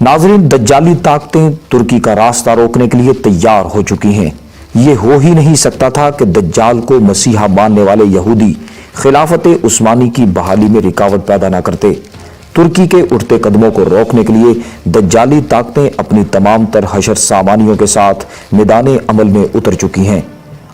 नाजरीन, दज्जाली ताकतें तुर्की का रास्ता रोकने के लिए तैयार हो चुकी हैं। ये हो ही नहीं सकता था कि दज्जाल को मसीहा मानने वाले यहूदी खिलाफत उस्मानी की बहाली में रुकावट पैदा न करते। तुर्की के उठते कदमों को रोकने के लिए दज्जाली ताकतें अपनी तमाम तर हशर सामानियों के साथ मैदान अमल में उतर चुकी हैं।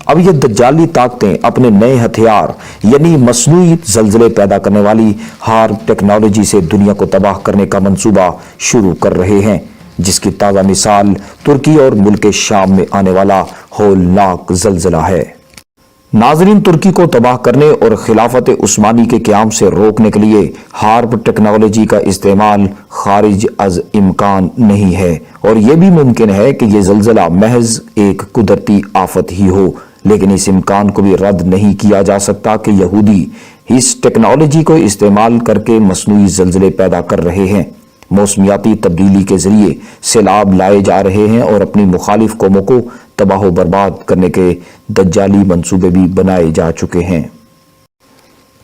अब ये दज्जाली ताकतें अपने नए हथियार यानी मसनूई जल्जले पैदा करने वाली हार्प टेक्नोलॉजी से दुनिया को तबाह करने का मंसूबा शुरू कर रहे हैं, जिसकी ताज़ा मिसाल तुर्की और मुल्क शाम में आने वाला होलनाक जल्जला है। नाजरीन, तुर्की को तबाह करने और खिलाफत उस्मानी के क़याम से रोकने के लिए हार्प टेक्नोलॉजी का इस्तेमाल खारिज अज इम्कान नहीं है, और यह भी मुमकिन है कि यह जल्जला महज एक कुदरती आफत ही हो। लेकिन इस इम्कान को भी रद्द नहीं किया जा सकता कि यहूदी इस टेक्नोलॉजी को इस्तेमाल करके मसनूई जल्जले पैदा कर रहे हैं, मौसमियाती तब्दीली के जरिए सैलाब लाए जा रहे हैं और अपनी मुखालिफ कौमों को तबाह व बर्बाद करने के दज्जाली मंसूबे भी बनाए जा चुके हैं।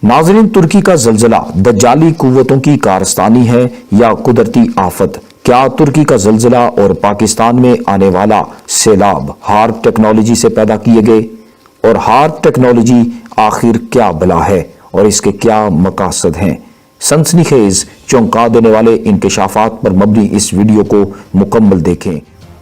नाज़रीन, तुर्की का जल्जला दज्जाली कुव्वतों की कारस्तानी है या कुदरती आफत? क्या तुर्की का जल्जला और पाकिस्तान में आने वाला सैलाब हार्प टेक्नोलॉजी से पैदा किए गए? और हार्प टेक्नोलॉजी आखिर क्या बला है और इसके क्या मकासद हैं? सनसनीखेज चौंका देने वाले इंकशाफात पर मबनी इस वीडियो को मुकम्मल देखें।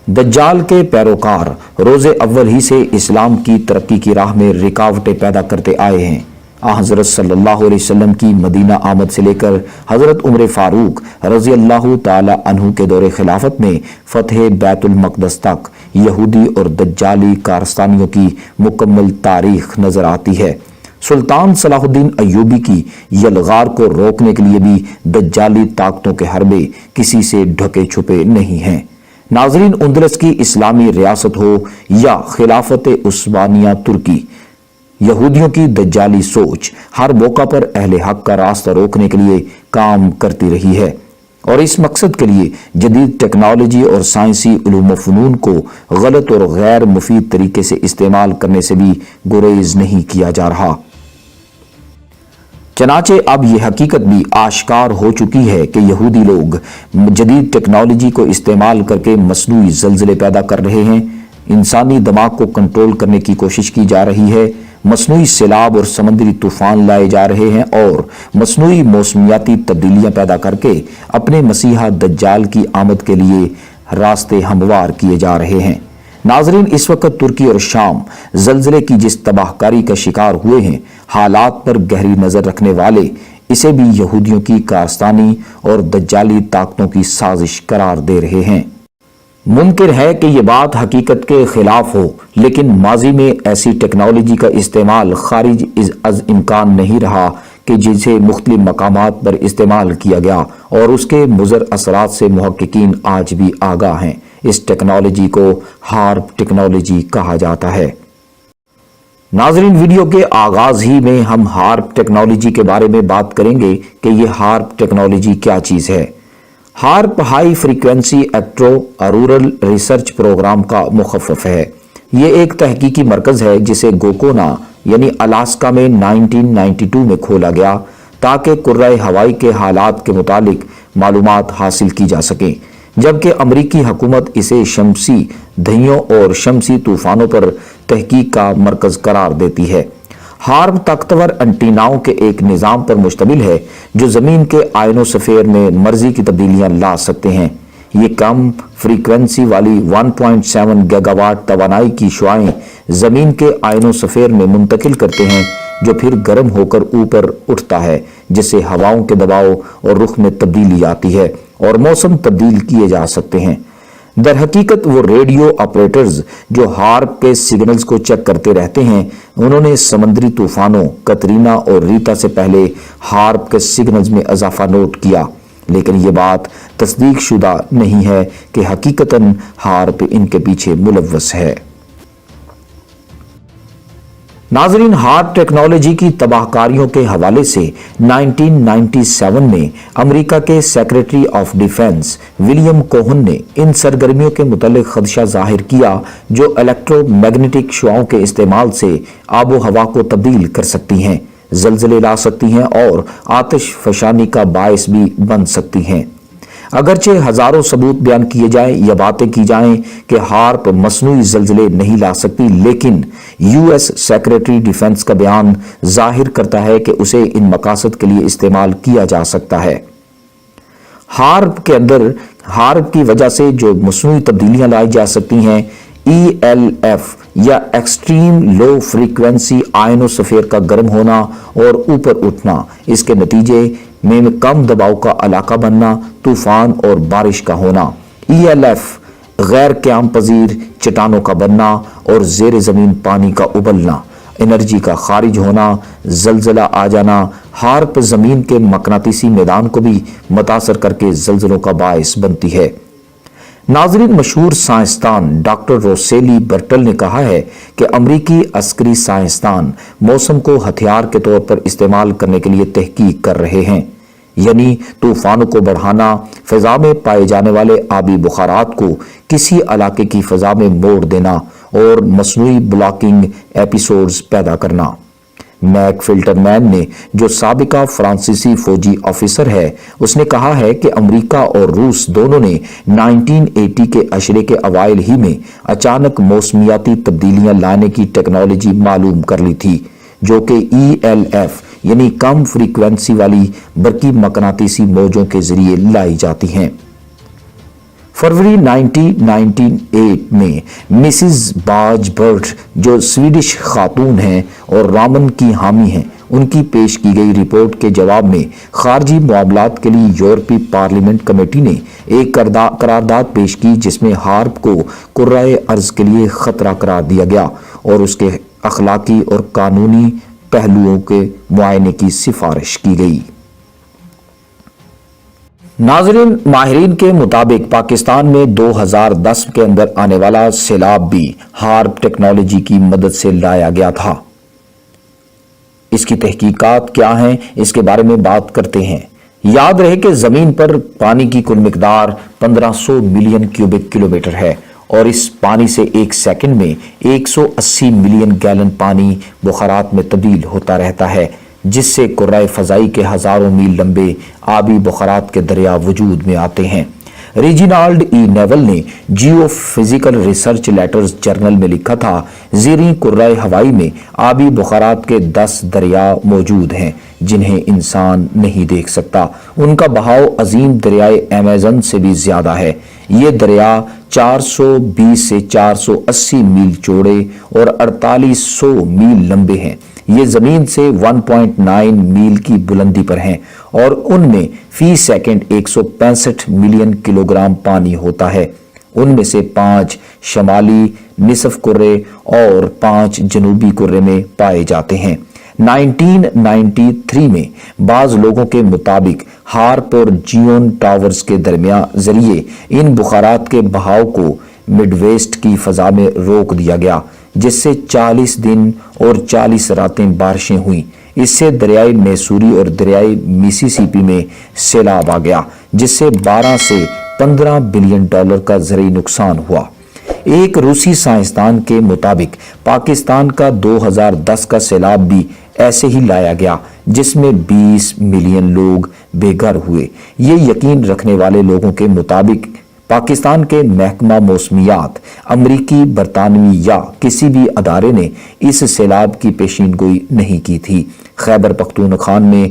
दज्जाल के पैरोकार रोज़े अव्वल ही से इस्लाम की तरक्की की राह में रुकावटें पैदा करते आए हैं। हज़रत सल्लल्लाहु अलैहि वसल्लम की मदीना आमद से लेकर हज़रत उमर फारूक रज़ी अल्लाह ताला अन्हु के दौरे खिलाफत में फ़तह बैतुल मक़दस तक यहूदी और दज्जाली कारस्तानियों की मुकम्मल तारीख नजर आती है। सुल्तान सलाहुद्दीन अय्यूबी की यलगार को रोकने के लिए भी दज्जाली ताकतों के हरबे किसी से ढके छुपे नहीं हैं। नाजरीन, उंदलस की इस्लामी रियासत हो या खिलाफत उस्मानिया तुर्की, यहूदियों की दज्जाली सोच हर मौका पर अहले हक का रास्ता रोकने के लिए काम करती रही है, और इस मकसद के लिए जदीद टेक्नोलॉजी और साइंसी उलूम व फ़नून को गलत और गैर मुफीद तरीके से इस्तेमाल करने से भी गुरेज नहीं किया जा रहा। चनाचे अब यह हकीकत भी आश्कार हो चुकी है कि यहूदी लोग जदीद टेक्नोलॉजी को इस्तेमाल करके मसनूई जल्जले पैदा कर रहे हैं, इंसानी दिमाग को कंट्रोल करने की कोशिश की जा रही है, मसनूई सैलाब और समंदरी तूफान लाए जा रहे हैं और मसनूई मौसमियाती तब्दीलियां पैदा करके अपने मसीहा दज्जाल की आमद के लिए रास्ते हमवार किए जा रहे हैं। नाजरीन, इस वक्त तुर्की और शाम जल्जले की जिस तबाहकारी का शिकार हुए हैं, हालात पर गहरी नजर रखने वाले इसे भी यहूदियों की कारस्तानी और दज्जाली ताकतों की साजिश करार दे रहे हैं। मुमकिन है कि ये बात हकीकत के खिलाफ हो, लेकिन माजी में ऐसी टेक्नोलॉजी का इस्तेमाल खारिज अज इम्कान नहीं रहा कि जिसे मुख्तलिफ मकामात पर इस्तेमाल किया गया, और उसके मुज़र असरात से मुहक्किकीन आज भी आगाह हैं। इस टेक्नोलॉजी को हार्प टेक्नोलॉजी कहा जाता है। नाजरीन, वीडियो के आगाज ही में हम हार्प टेक्नोलॉजी के बारे में बात करेंगे कि ये हार्प टेक्नोलॉजी क्या चीज़ है। HAARP high frequency active auroral research program का मुखफ़फ़ है। ये एक तहकीकी मरकज़ है जिसे गोकोना यानी अलास्का में 1992 में खोला गया, ताकि कुर्राए हवाई के हालात के मुतालिक मालूमात हासिल की जा सकें, जबकि अमरीकी हुकूमत इसे शमसी दहियों और शमसी तूफ़ानों पर तहकीक का मरकज़ करार देती है। हार्प ताकतवर एंटीनाओं के एक निज़ाम पर मुश्तमिल है जो ज़मीन के आयनोस्फीयर में मर्जी की तब्दीलियां ला सकते हैं। ये कम फ्रीक्वेंसी वाली 1.7 गीगावाट तवानाई की शुआएं ज़मीन के आयनोस्फीयर में मुंतकिल करते हैं, जो फिर गर्म होकर ऊपर उठता है, जिससे हवाओं के दबाव और रुख में तब्दीली आती है और मौसम तब्दील किए जा सकते हैं। दर हकीकत वो रेडियो ऑपरेटर्स जो हार्प के सिग्नल्स को चेक करते रहते हैं, उन्होंने समंदरी तूफानों कतरीना और रीता से पहले हार्प के सिग्नल्स में इजाफा नोट किया, लेकिन ये बात तस्दीक शुदा नहीं है कि हकीकतन हार्प इनके पीछे मुलव्वस है। नाजरीन, हार्प टेक्नोलॉजी की तबाहकारियों के हवाले से 1997 में अमेरिका के secretary of defence William Cohen ने इन सरगर्मियों के मुतल्लिक खदशा जाहिर किया जो इलेक्ट्रोमैग्नेटिक शुआओं के इस्तेमाल से आबो हवा को तब्दील कर सकती हैं, जल्जले ला सकती हैं और आतिश फशानी का बायस भी बन सकती हैं। اگرچہ ہزاروں ثبوت بیان کیے جائیں یا باتیں کی جائیں کہ ہارپ مصنوعی زلزلے نہیں لا سکتی، لیکن یو ایس سیکریٹری ڈیفنس کا بیان ظاہر کرتا ہے کہ اسے ان مقاصد کے لیے استعمال کیا جا سکتا ہے۔ ہارپ کی وجہ سے جو مصنوعی تبدیلیاں لائی جا سکتی ہیں، ELF یا ایکسٹریم لو فریکوینسی آئنوسفیئر کا گرم ہونا اور اوپر اٹھنا، اس کے نتیجے میں کم دباؤ کا علاقہ بننا، طوفان اور بارش کا ہونا۔ ELF غیر قیام پذیر چٹانوں کا بننا اور زیر زمین پانی کا ابلنا، انرجی کا خارج ہونا، زلزلہ آ جانا۔ ہارپ زمین کے مقناطیسی میدان کو بھی متاثر کر کے زلزلوں کا باعث بنتی ہے۔ ناظرین، مشہور سائنسدان ڈاکٹر روسیلی برٹل نے کہا ہے کہ امریکی عسکری سائنسدان موسم کو ہتھیار کے طور پر استعمال کرنے کے لیے تحقیق کر رہے ہیں، یعنی طوفانوں کو بڑھانا، فضا میں پائے جانے والے آبی بخارات کو کسی علاقے کی فضا میں موڑ دینا اور مصنوعی بلاکنگ ایپیسوڈز پیدا کرنا۔ میک فلٹر مین نے، جو سابقہ فرانسیسی فوجی آفیسر ہے، اس نے کہا ہے کہ امریکہ اور روس دونوں نے 1980 کے عشرے کے اوائل ہی میں اچانک موسمیاتی تبدیلیاں لانے کی ٹیکنالوجی معلوم کر لی تھی، جو کہ ELF یعنی کم فریکوینسی والی برقی مقناطیسی موجوں کے ذریعے لائی جاتی ہیں۔ فروری 1998 میں مسز باج برٹ، جو سویڈش خاتون ہیں اور رامن کی حامی ہیں، ان کی پیش کی گئی رپورٹ کے جواب میں خارجی معاملات کے لیے یورپی پارلیمنٹ کمیٹی نے ایک قرارداد پیش کی، جس میں ہارپ کو کرۂ ارض کے لیے خطرہ قرار دیا گیا اور اس کے اخلاقی اور قانونی پہلوؤں کے معائنے کی سفارش کی گئی۔ ناظرین، ماہرین کے مطابق پاکستان میں 2010 کے اندر آنے والا سیلاب بھی ہارپ ٹیکنالوجی کی مدد سے لایا گیا تھا۔ اس کی تحقیقات کیا ہیں، اس کے بارے میں بات کرتے ہیں۔ یاد رہے کہ زمین پر پانی کی کل مقدار 1500 ملین کیوبک کلومیٹر ہے اور اس پانی سے ایک سیکنڈ میں 180 ملین گیلن پانی بخارات میں تبدیل ہوتا رہتا ہے، جس سے کرۂ فضائی کے ہزاروں میل لمبے آبی بخارات کے دریا وجود میں آتے ہیں۔ ریجینالڈ نیول نے Geophysical Research Letters journal میں لکھا تھا، زیریں کرۂ ہوائی میں آبی بخارات کے 10 دریا موجود ہیں جنہیں انسان نہیں دیکھ سکتا۔ ان کا بہاؤ عظیم دریائے ایمیزن سے بھی زیادہ ہے۔ یہ دریا 420 سے 480 میل چوڑے اور 4800 میل لمبے ہیں۔ یہ زمین سے 1.9 میل کی بلندی پر ہیں اور ان میں فی سیکنڈ 165 ملین کلوگرام پانی ہوتا ہے۔ ان میں سے 5 شمالی نصف کرے اور 5 جنوبی کرے میں پائے جاتے ہیں۔ 1993 میں بعض لوگوں کے مطابق ہارپ اور جیون ٹاورز کے درمیان ذریعے ان بخارات کے بہاؤ کو مڈ ویسٹ کی فضا میں روک دیا گیا، جس سے 40 دن اور 40 راتیں بارشیں ہوئیں۔ اس سے دریائے میسوری اور دریائے میسیسیپی میں سیلاب آ گیا، جس سے 12 سے 15 بلین ڈالر کا زرعی نقصان ہوا۔ ایک روسی سائنسدان کے مطابق پاکستان کا 2010 کا سیلاب بھی ایسے ہی لایا گیا، جس میں 20 ملین لوگ بے گھر ہوئے۔ یہ یقین رکھنے والے لوگوں کے مطابق پاکستان کے محکمہ موسمیات، امریکی، برطانوی یا کسی بھی ادارے نے اس سیلاب کی پیشین گوئی نہیں کی تھی۔ خیبر پختونخوا میں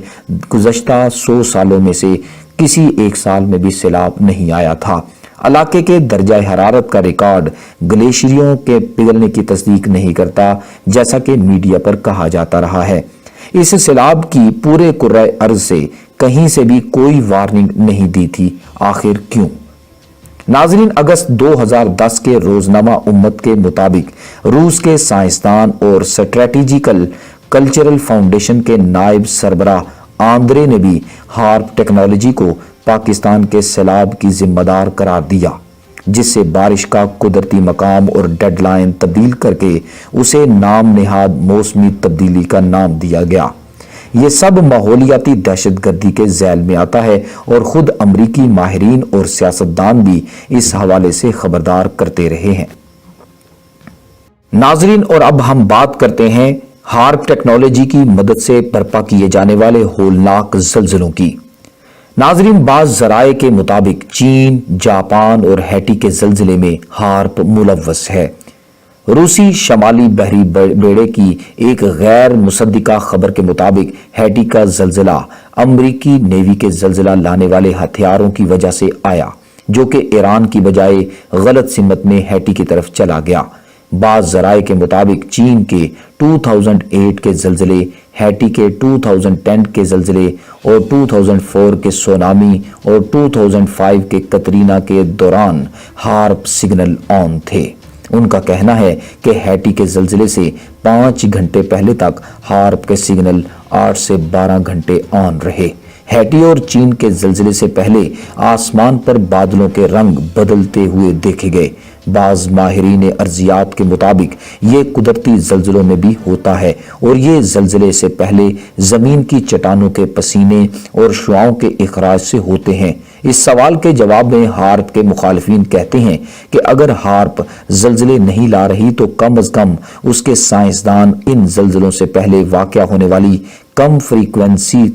گزشتہ 100 سالوں میں سے کسی ایک سال میں بھی سیلاب نہیں آیا تھا۔ علاقے کے درجہ حرارت کا ریکارڈ گلیشیروں کے پگھلنے کی تصدیق نہیں کرتا، جیسا کہ میڈیا پر کہا جاتا رہا ہے۔ اس سیلاب کی پورے کرۂ ارض سے کہیں سے بھی کوئی وارننگ نہیں دی تھی، آخر کیوں؟ ناظرین، اگست 2010 کے روزنامہ امت کے مطابق روس کے سائنسدان اور اسٹریٹجیکل کلچرل فاؤنڈیشن کے نائب سربراہ آندرے نے بھی ہارپ ٹیکنالوجی کو پاکستان کے سیلاب کی ذمہ دار قرار دیا، جس سے بارش کا قدرتی مقام اور ڈیڈ لائن تبدیل کر کے اسے نام نہاد موسمی تبدیلی کا نام دیا گیا۔ یہ سب ماحولیاتی دہشت گردی کے ذیل میں آتا ہے اور خود امریکی ماہرین اور سیاستدان بھی اس حوالے سے خبردار کرتے رہے ہیں۔ ناظرین، اور اب ہم بات کرتے ہیں ہارپ ٹیکنالوجی کی مدد سے برپا کیے جانے والے ہولناک زلزلوں کی۔ नाजरीन, बाज ज़राए के मुताबिक चीन, जापान और हैटी के ज़लज़ले में हार्प मुलव्वस है। रूसी शमाली बहरी बेड़े की एक गैर मुसद्दिका खबर के मुताबिक हैटी का ज़लज़ला अमरीकी नेवी के ज़लज़ला लाने वाले हथियारों की वजह से आया, जो कि ईरान की बजाय गलत सिमत में हैटी की तरफ चला गया। बाज़ ज़राए के मुताबिक चीन के 2008 के ज़लज़ले, हैटी के 2010 के ज़लज़ले और 2004 के सोनामी और 2005 के कतरीना के दौरान हार्प सिग्नल ऑन थे। उनका कहना है कि हैटी के ज़लज़ले से 5 घंटे पहले तक हार्प के सिग्नल 8 से 12 घंटे ऑन रहे। हैटी और चीन के ज़लज़ले से पहले आसमान पर बादलों के रंग बदलते हुए देखे गए। बाज़ माहिरीन अर्जियात के मुताबिक ये कुदरती ज़लज़लों में भी होता है और ये ज़लज़ले से पहले ज़मीन की चट्टानों के पसीने और शुआओं के इखराज से होते हैं। इस सवाल के जवाब में हार्प के मुखालिफिन कहते हैं कि अगर हार्प ज़लज़ले नहीं ला रही तो कम अज़ कम उसके साइंसदान इन ज़लज़लों से पहले वाक़या होने वाली कम फ्रीक्वेंसी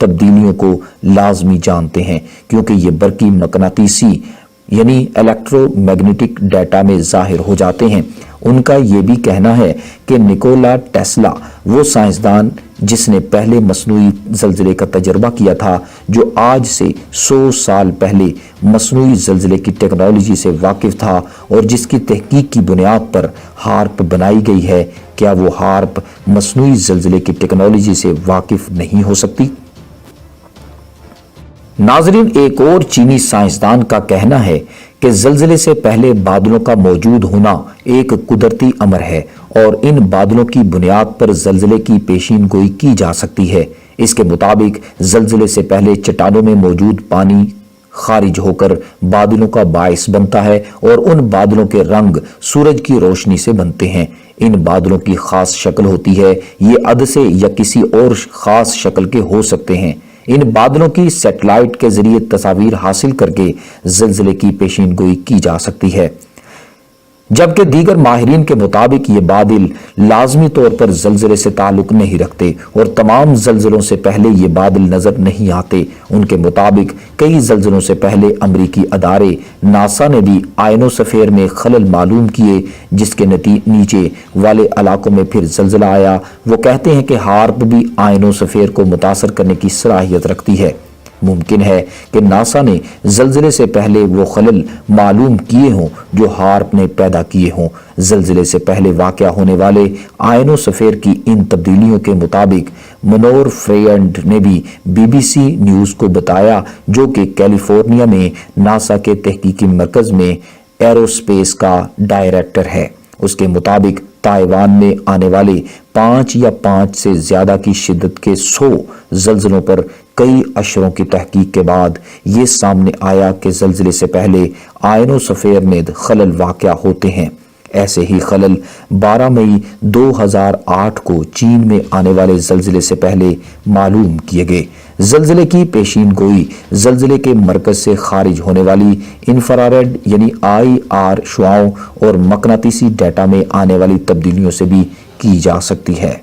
तब्दीलियों को लाजमी जानते हैं, क्योंकि ये बरकी मकनातीसी यानी इलेक्ट्रोमैग्नेटिक डाटा में जाहिर हो जाते हैं। उनका ये भी कहना है कि निकोला टेस्ला वो साइंसदान जिसने पहले मसनूई ज़लज़ले का तजर्बा किया था, जो आज से 100 साल पहले मसनूई ज़लज़ले की टेक्नोलॉजी से वाकिफ़ था और जिसकी तहकीक की बुनियाद पर हार्प बनाई गई है, क्या वो हार्प मसनूई ज़लज़ले की टेक्नोलॉजी से वाकिफ़ नहीं हो सकती? नाजरीन, एक और चीनी साइंसदान का कहना है कि ज़लज़ले से पहले बादलों का मौजूद होना एक कुदरती अमर है और इन बादलों की बुनियाद पर ज़लज़ले की पेशीन गोई की जा सकती है। इसके मुताबिक ज़लज़ले से पहले चट्टानों में मौजूद पानी खारिज होकर बादलों का बायस बनता है और उन बादलों के रंग सूरज की रोशनी से बनते हैं। इन बादलों की खास शक्ल होती है, ये अदसे या किसी और खास शक्ल के हो सकते हैं। इन बादलों की सैटेलाइट के जरिए तस्वीर हासिल करके ज़लज़ले की पेशीन गोई की जा सकती है, जबकि दीगर माहिरीन के मुताबिक ये बादल लाजमी तौर पर ज़लज़ले से ताल्लुक नहीं रखते और तमाम ज़लज़लों से पहले ये बादल नज़र नहीं आते। उनके मुताबिक कई ज़लज़लों से पहले अमरीकी अदारे नासा ने भी आयनोस्फीयर में खलल मालूम किए, जिसके नीचे वाले इलाकों में फिर ज़लज़ला आया। वो कहते हैं कि हार्प भी आयनोस्फीयर को मुतासर करने की सलाहियत रखती है। मुमकिन है कि नासा ने ज़लज़ले से पहले वो खलल मालूम किए हों जो हार्प ने पैदा किए हों। ज़लज़ले से पहले वाक़या होने वाले आयनोस्फीयर की इन तब्दीलियों के मुताबिक मनोर फ्रेयंड ने भी BBC न्यूज़ को बताया, जो कि कैलिफोर्निया में नासा के तहकीकी मरकज़ में एरोस्पेस का डायरेक्टर है। उसके मुताबिक ताइवान में आने वाले 5 या 5 से ज़्यादा की शिद्दत के 100 ज़लज़लों पर कई अशरों की तहकीक के बाद ये सामने आया कि ज़लज़ले से पहले आयनोस्फीयर में खलल वाक़या होते हैं। ऐसे ही खलल 12 मई 2008 को चीन में आने वाले ज़लज़ले से पहले मालूम किए गए। ज़लज़ले की पेशीन गोई ज़लज़ले के मरकज़ से खारिज होने वाली इंफ्रारेड यानी IR शुआओं और मकनातीसी डाटा में आने वाली तब्दीलियों से भी की जा सकती है।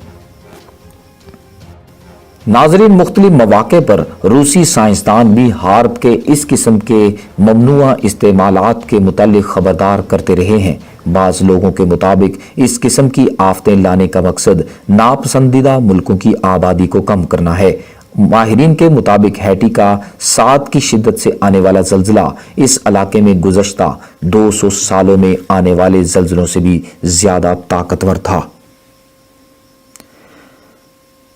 नाज़रीन, मुख्तलिफ मौक़े पर रूसी साइंसदान भी हार्प के इस किस्म के ममनुआ इस्तेमालात के मुतालिक खबरदार करते रहे हैं। बाज़ लोगों के मुताबिक इस किस्म की आफतें लाने का मकसद नापसंदीदा मुल्कों की आबादी को कम करना है। माहिरीन के मुताबिक हैटी का 7 की शिद्दत से आने वाला ज़लज़ला इस इलाके में गुज़श्ता 200 सालों में आने वाले ज़लज़लों से भी ज़्यादा ताकतवर था।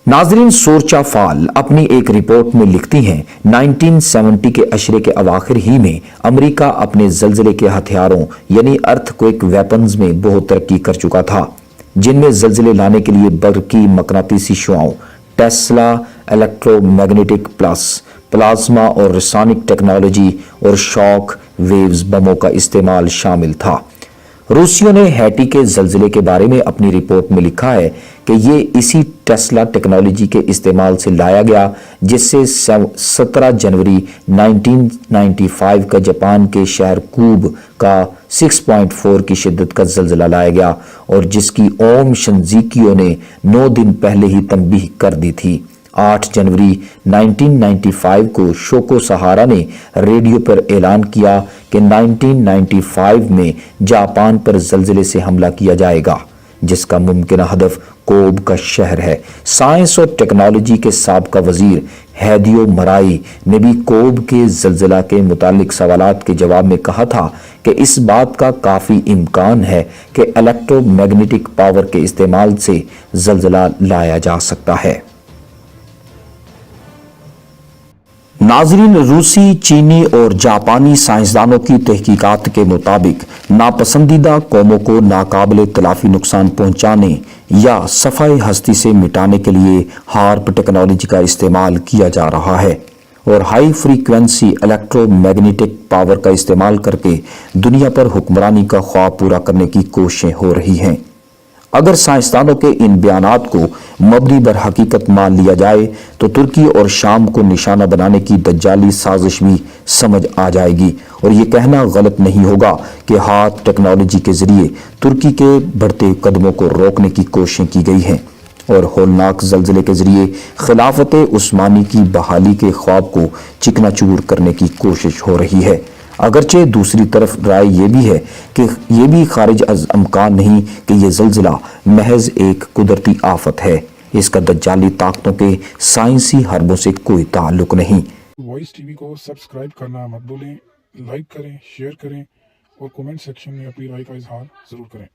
नाज़रीन, सोर्चा फाल अपनी एक रिपोर्ट में लिखती हैं, 1970 के अशरे के अवाखिर ही में अमेरिका अपने ज़लज़ले के हथियारों यानी अर्थक्वेक वेपन्स में बहुत तरक्की कर चुका था, जिनमें ज़लज़ले लाने के लिए बरकी मकनातीसी शुआओं, टेस्ला इलेक्ट्रोमैग्नेटिक प्लाज्मा और रसायनिक टेक्नोलॉजी और शॉक वेव्स बमों का इस्तेमाल शामिल था। रूसियों ने हैटी के ज़लज़ले के बारे में अपनी रिपोर्ट में लिखा है कि ये इसी टेस्ला टेक्नोलॉजी के इस्तेमाल से लाया गया, जिससे 17 जनवरी 1995 का जापान के शहर कूब का 6.4 की शिद्दत का ज़लज़ला लाया गया और जिसकी ओम शिंज़ुकी ने 9 दिन पहले ही तंबीह कर दी थी। 8 जनवरी 1995 को शोको सहारा ने रेडियो पर ऐलान किया कि 1995 में जापान पर ज़लज़ले से हमला किया जाएगा, जिसका मुमकिन हदफ कोब का शहर है। साइंस और टेक्नोलॉजी के साबका वजीर हैदियो मराई ने भी कोब के ज़लज़ला के मुतालिक सवालात के जवाब में कहा था कि इस बात का काफ़ी इम्कान है कि इलेक्ट्रोमैग्नेटिक पावर के इस्तेमाल से ज़लज़ला लाया जा सकता है। नाजरीन, रूसी, चीनी और जापानी साइंसदानों की तहकीकात के मुताबिक नापसंदीदा कौमों को नाकाबिले तलाफी नुकसान पहुंचाने या सफ़ाई हस्ती से मिटाने के लिए हार्प टेक्नोलॉजी का इस्तेमाल किया जा रहा है और हाई फ्रीक्वेंसी इलेक्ट्रोमैग्नेटिक पावर का इस्तेमाल करके दुनिया पर हुक्मरानी का ख्वाब पूरा करने की कोशिशें हो रही हैं। अगर साइंसदानों के इन बयानात को मबनी बर हकीकत मान लिया जाए तो तुर्की और शाम को निशाना बनाने की दज्जाली साजिश भी समझ आ जाएगी और ये कहना गलत नहीं होगा कि हाथ टेक्नोलॉजी के जरिए तुर्की के बढ़ते कदमों को रोकने की कोशिशें की गई हैं और होलनाक ज़लज़ले के जरिए खिलाफत उस्मानी की बहाली के ख्वाब को चिकनाचूर करने की कोशिश हो रही है। अगरचे दूसरी तरफ राय ये भी है कि ये भी खारिज अज इम्कान नहीं कि ये ज़लज़ला महज एक कुदरती आफत है, इसका दज्जाली ताकतों के साइंसी हरबों से कोई ताल्लुक नहीं। वॉइस टीवी को सब्सक्राइब करना मत भूलें, लाइक करें, शेयर करें और कमेंट सेक्शन में अपनी राय का इजहार ज़रूर करें।